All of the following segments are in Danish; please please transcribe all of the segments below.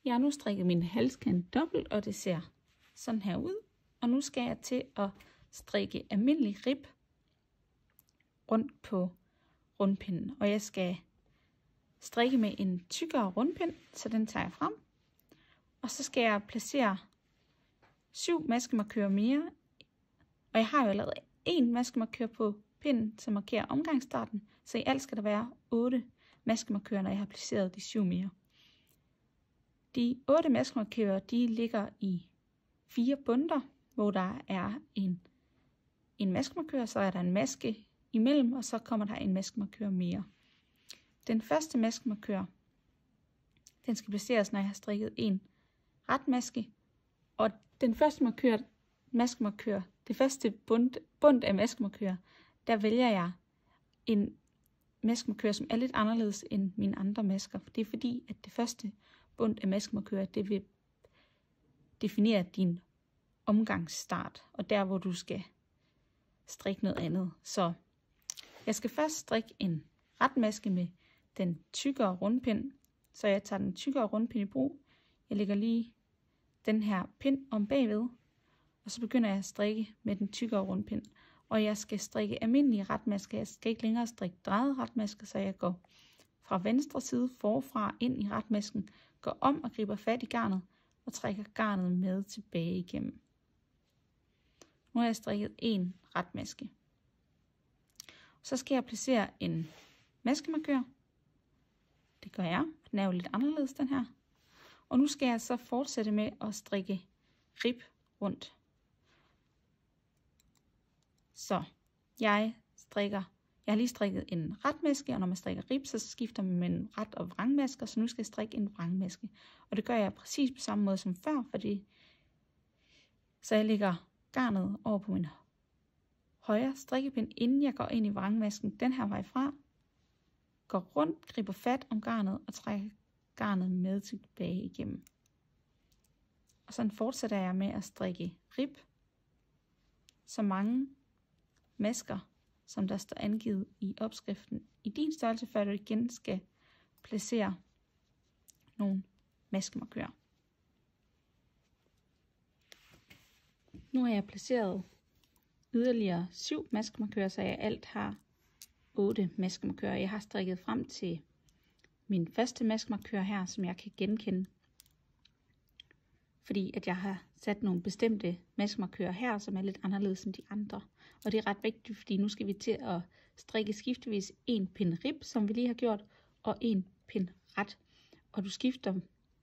Jeg har nu strikket min halskant dobbelt, og det ser sådan her ud. Og nu skal jeg til at strikke almindelig rib rundt på rundpinden. Og jeg skal strikke med en tykkere rundpind, så den tager jeg frem. Og så skal jeg placere 7 maskemarkører mere. Og jeg har jo allerede 1 maskemarkør på pinden, som markerer omgangsstarten. Så i alt skal der være 8 maskemarkører, når jeg har placeret de 7 mere. De 8 maskemarkører, de ligger i 4 bundter, hvor der er en maskemarkør, så er der en maske imellem, og så kommer der en maskemarkør mere. Den første maskemarkør, den skal placeres, når jeg har strikket en ret maske, og den første maskemarkør, det første bund af maskemarkører, der vælger jeg en maskemarkør, som er lidt anderledes end mine andre masker. Det er fordi, at det første bund af maskemarkører, det vil definere din omgangsstart, og der hvor du skal strikke noget andet. Så jeg skal først strikke en ret maske med den tykkere rundpind, så jeg tager den tykkere rundpind i brug. Jeg lægger lige den her pind om bagved, og så begynder jeg at strikke med den tykkere rundpind. Og jeg skal strikke almindelige retmasker. Jeg skal ikke længere strikke drejede retmasker, så jeg går fra venstre side forfra ind i retmasken, går om og griber fat i garnet og trækker garnet med tilbage igennem. Nu har jeg strikket en retmaske. Så skal jeg placere en maskemarkør. Det gør jeg. Den er jo lidt anderledes, den her. Og nu skal jeg så fortsætte med at strikke rib rundt. Så jeg har lige strikket en retmaske, og når man strikker rib, så skifter man mellem ret og vrangmasker, så nu skal jeg strikke en vrangmaske. Og det gør jeg præcis på samme måde som før, så jeg lægger garnet over på min højre strikkepind, inden jeg går ind i vrangmasken, den her vej fra, går rundt, griber fat om garnet og trækker garnet med tilbage igennem. Og sådan fortsætter jeg med at strikke rib så mange masker, som der står angivet i opskriften i din størrelse, før du igen skal placere nogle maskemarkører. Nu har jeg placeret yderligere 7 maskemarkører, så jeg alt har 8 maskemarkører. Jeg har strikket frem til min første maskemarkør her, som jeg kan genkende, fordi at jeg har sat nogle bestemte maskemarkører her, som er lidt anderledes end de andre. Og det er ret vigtigt, fordi nu skal vi til at strikke skiftevis en pind rib, som vi lige har gjort, og en pind ret. Og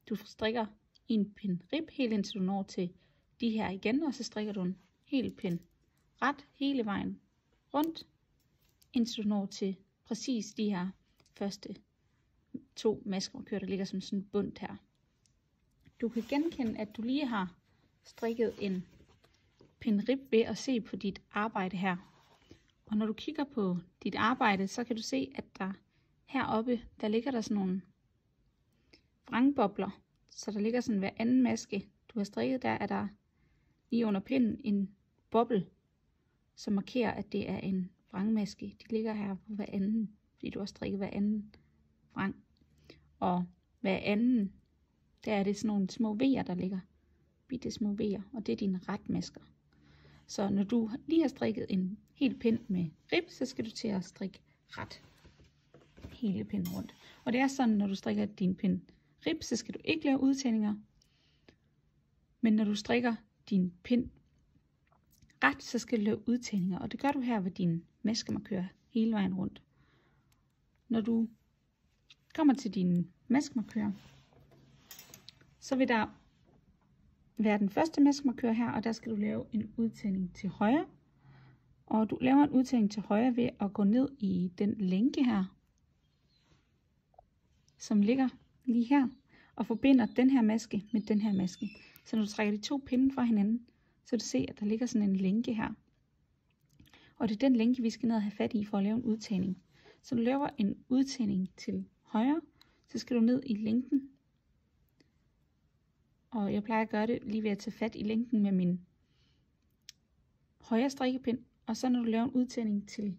du strikker en pind rib helt indtil du når til de her igen, og så strikker du en hel pind ret hele vejen rundt, indtil du når til præcis de her første 2 maskemarkører, der ligger som sådan en bund her. Du kan genkende, at du lige har strikket en pind rib ved at se på dit arbejde her. Og når du kigger på dit arbejde, så kan du se, at der heroppe, der ligger der sådan nogle vrangbobler. Så der ligger sådan hver anden maske, du har strikket, der er der lige under pinden en boble, som markerer, at det er en vrangmaske. De ligger her på hver anden, fordi du har strikket hver anden vrang. Og hver anden, der er det sådan nogle små V'er, der ligger. Bitte små V'er, og det er dine retmasker. Så når du lige har strikket en hel pind med rib, så skal du til at strikke ret hele pinden rundt. Og det er sådan, når du strikker din pind rib, så skal du ikke lave udtagninger. Men når du strikker din pind ret, så skal du lave udtagninger. Og det gør du her ved din maskemarkør hele vejen rundt. Når du kommer til din maskemarkør, så vil der være den første maskemarkør her, og der skal du lave en udtagning til højre. Og du laver en udtagning til højre ved at gå ned i den lænke her, som ligger lige her, og forbinder den her maske med den her maske. Så når du trækker de 2 pinde fra hinanden, så du se, at der ligger sådan en lænke her. Og det er den lænke, vi skal ned og have fat i for at lave en udtagning. Så du laver en udtagning til højre, så skal du ned i lænken. Og jeg plejer at gøre det lige ved at tage fat i lænken med min højre strikkepind. Og så når du laver en udtagning til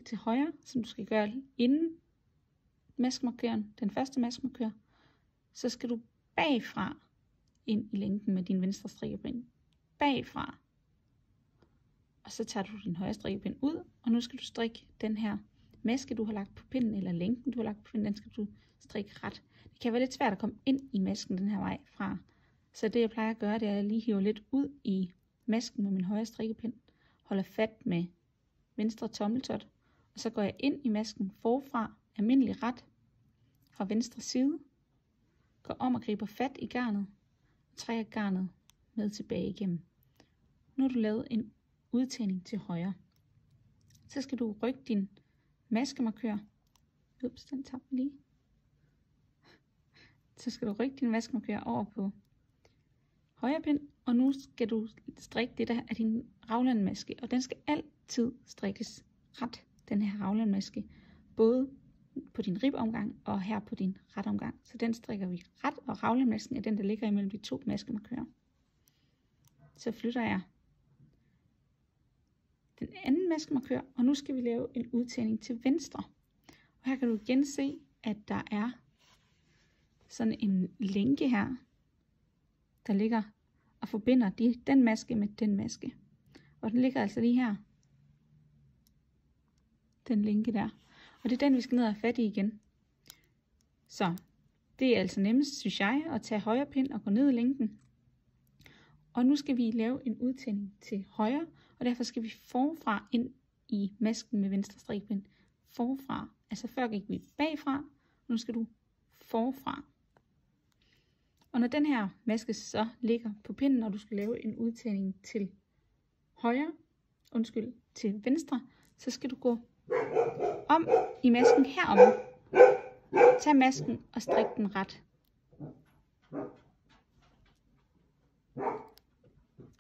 til højre, som du skal gøre inden maskemarkøren, den første maskemarkør, så skal du bagfra ind i lænken med din venstre strikkepind. Bagfra. Og så tager du din højre strikkepind ud, og nu skal du strikke den her maske, du har lagt på pinden, eller lænken, du har lagt på pinden, den skal du strikke ret. Det kan være lidt svært at komme ind i masken den her vej fra. Så det jeg plejer at gøre, det er at jeg lige hiver lidt ud i masken med min højre strikkepind, holder fat med venstre tommeltot, og så går jeg ind i masken forfra, almindelig ret, fra venstre side, går om og griber fat i garnet, og trækker garnet med tilbage igennem. Nu har du lavet en udtagning til højre. Så skal du rykke din maskemarkør. Ups, den tabte lige. Så skal du rykke din maskemarkør over på højre pind, og nu skal du strikke det der af din raglandmaske, og den skal altid strikkes ret, den her raglandmaske, både på din ribomgang og her på din retomgang. Så den strikker vi ret, og raglandmasken er den, der ligger imellem de to maskemarkører. Så flytter jeg den anden maskemarkør, og nu skal vi lave en udtagning til venstre. Og her kan du igen se, at der er sådan en lænke her, der ligger og forbinder den maske med den maske. Og den ligger altså lige her. Den lænke der. Og det er den, vi skal ned og have fat i igen. Så det er altså nemmest, synes jeg, at tage højre pind og gå ned i lænken. Og nu skal vi lave en udtagning til højre, og derfor skal vi forfra ind i masken med venstre strikpind. Forfra. Altså før gik vi bagfra, nu skal du forfra. Og når den her maske så ligger på pinden, og du skal lave en udtagning til til venstre, så skal du gå om i masken herom. Tag masken og strik den ret.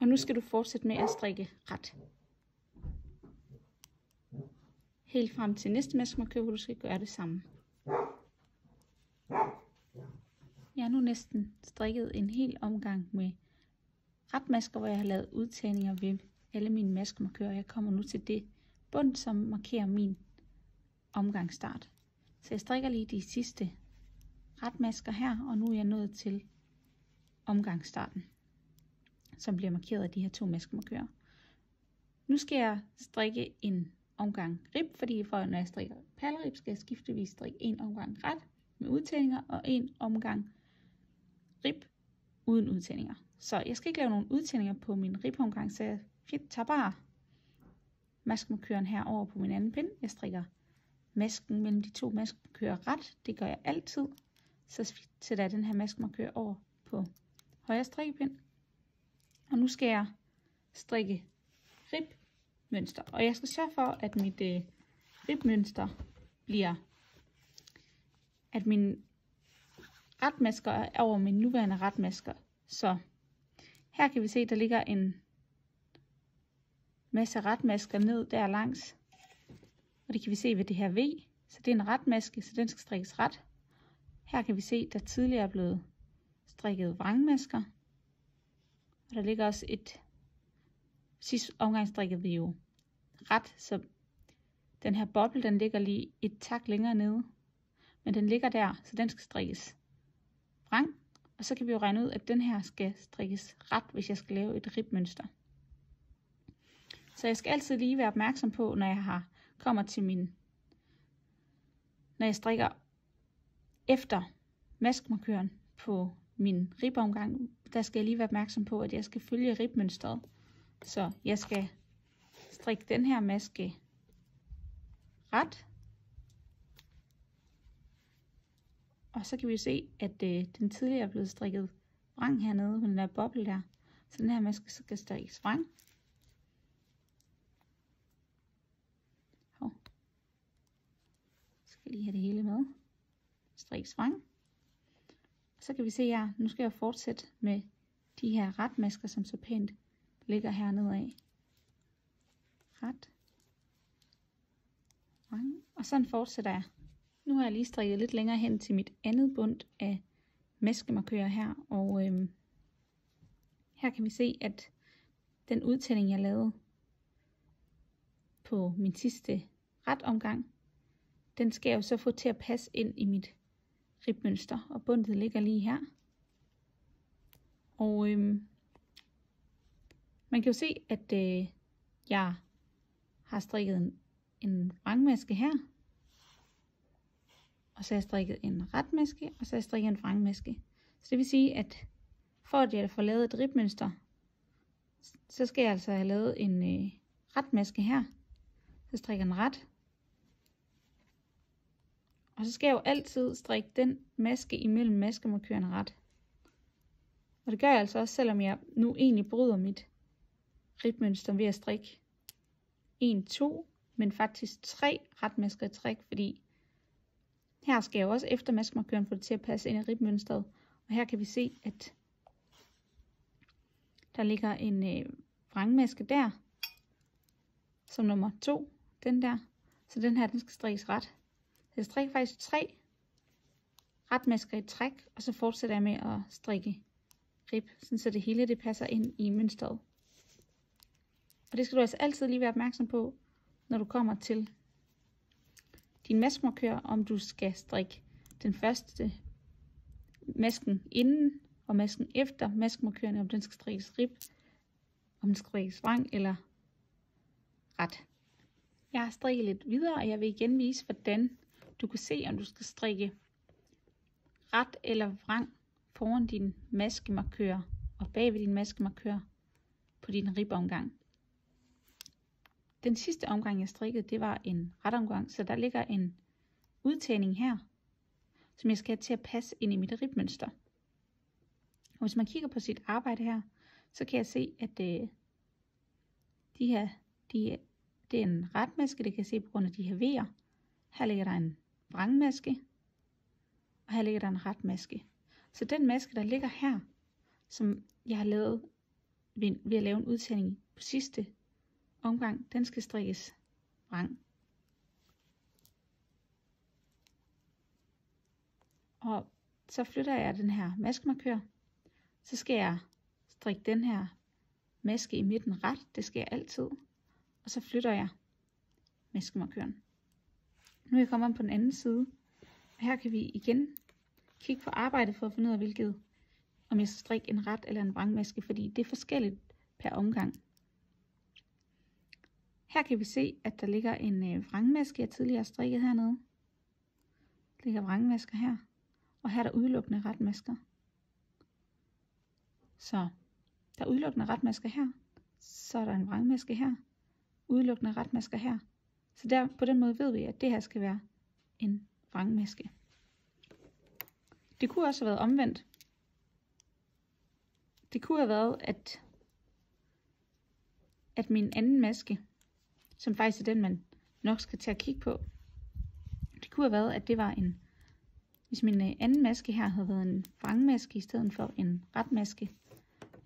Og nu skal du fortsætte med at strikke ret. Helt frem til næste maskemarkør, hvor du skal gøre det samme. Jeg har nu næsten strikket en hel omgang med retmasker, hvor jeg har lavet udtagninger ved alle mine maskemarkører. Jeg kommer nu til det bund, som markerer min omgangsstart. Så jeg strikker lige de sidste retmasker her, og nu er jeg nået til omgangsstarten, som bliver markeret af de her to maskemarkører. Nu skal jeg strikke en omgang rib, fordi når jeg strikker perlerib, skal jeg skiftevis strikke en omgang ret med udtagninger og en omgang rib uden udtagninger. Så jeg skal ikke lave nogen udtagninger på min ribomgang, så jeg tager bare maskemarkøren her over på min anden pind. Jeg strikker masken mellem de to maskemarkører ret. Det gør jeg altid. Så sætter jeg den her maskemarkør over på højre strikkepind. Og nu skal jeg strikke ribmønster. Og jeg skal sørge for, at mit ribmønster bliver, at mine retmasker er over mine nuværende retmasker. Så her kan vi se, at der ligger en masse retmasker ned der langs. Og det kan vi se ved det her V. Så det er en retmaske, så den skal strikkes ret. Her kan vi se, at der tidligere er blevet strikket vrangmasker. Og der ligger også sidste omgang strikkede vi jo ret, så den her boble, den ligger lige et tak længere nede. Men den ligger der, så den skal strikkes vrang. Og så kan vi jo regne ud, at den her skal strikkes ret, hvis jeg skal lave et ribmønster. Så jeg skal altid lige være opmærksom på, når jeg kommer til når jeg strikker efter maskemarkøren på min ribomgang, der skal jeg lige være opmærksom på, at jeg skal følge ribmønstret. Så jeg skal strikke den her maske ret. Og så kan vi jo se, at den tidligere er blevet strikket vrang hernede på den der boble der. Så den her maske skal strikkes vrang. Så skal jeg lige have det hele med. Strikkes vrang. Så kan vi se her, nu skal jeg fortsætte med de her retmasker, som så pænt ligger hernede af. Ret. Vrang. Og sådan fortsætter jeg. Nu har jeg lige strikket lidt længere hen til mit andet bund af maskemarkører her, og her kan vi se, at den udtagning, jeg lavede på min sidste retomgang, den skal jeg jo så få til at passe ind i mit ribmønster, og bundet ligger lige her. Og man kan jo se, at jeg har strikket en vrangmaske her. Og så har jeg strikket en retmaske, og så har jeg strikket en vrangmaske. Så det vil sige, at for at jeg får lavet et ribmønster, så skal jeg altså have lavet en retmaske her. Så strikker jeg en ret. Og så skal jeg jo altid strikke den maske imellem maskemarkøren og ret. Og det gør jeg altså også, selvom jeg nu egentlig bryder mit ribmønster ved at strikke 1, 2, men faktisk 3 retmasker i træk, fordi her skal jeg jo også efter maskemarkøren få det til at passe ind i ribmønstret. Og her kan vi se, at der ligger en vrangmaske der, som nummer 2, den der. Så den her, den skal strikkes ret. Så jeg strikker faktisk 3 retmasker i træk, og så fortsætter jeg med at strikke rib, så det hele det passer ind i mønstret. Og det skal du altså altid lige være opmærksom på, når du kommer til din maskemarkør, om du skal strikke den første masken inden og masken efter maskemarkøren, om den skal strikkes rib, om den skal strikkes vrang eller ret. Jeg har strikket lidt videre, og jeg vil igen vise, hvordan du kan se, om du skal strikke ret eller vrang foran din maskemarkør og bag ved din maskemarkør på din ribomgang. Den sidste omgang jeg strikkede, det var en retomgang, så der ligger en udtagning her, som jeg skal have til at passe ind i mit ribmønster. Og hvis man kigger på sit arbejde her, så kan jeg se, at det er en retmaske, det kan jeg se på grund af de her V'er. Her ligger der en vrangmaske, og her ligger der en retmaske. Så den maske, der ligger her, som jeg har lavet ved at lave en udtagning på sidste omgang, den skal strikkes vrang. Og så flytter jeg den her maskemarkør. Så skal jeg strikke den her maske i midten ret, det skal jeg altid. Og så flytter jeg maskemarkøren. Nu er jeg kommet om på den anden side. Og her kan vi igen kigge på arbejdet for at finde ud af, om jeg skal strikke en ret eller en vrangmaske, fordi det er forskelligt per omgang. Her kan vi se, at der ligger en vrangmaske, jeg tidligere har strikket hernede. Der ligger vrangmasker her, og her er der udelukkende retmasker. Så der er udelukkende retmasker her, så er der en vrangmaske her, udelukkende retmasker her. Så på den måde ved vi, at det her skal være en vrangmaske. Det kunne også have været omvendt. Det kunne have været, at min anden maske, som faktisk er den, man nok skal til at kigge på, det kunne have været, at det var hvis min anden maske her havde været en vrangmaske i stedet for en retmaske.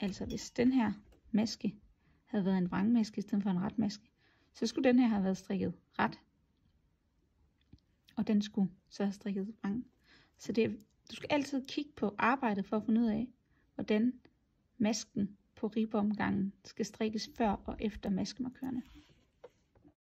Altså hvis den her maske havde været en vrangmaske i stedet for en retmaske, så skulle den her have været strikket ret. Og den skulle så have strikket vrang. Så du skal altid kigge på arbejdet for at finde ud af, hvordan masken på ribomgangen skal strikkes før og efter maskemarkørerne.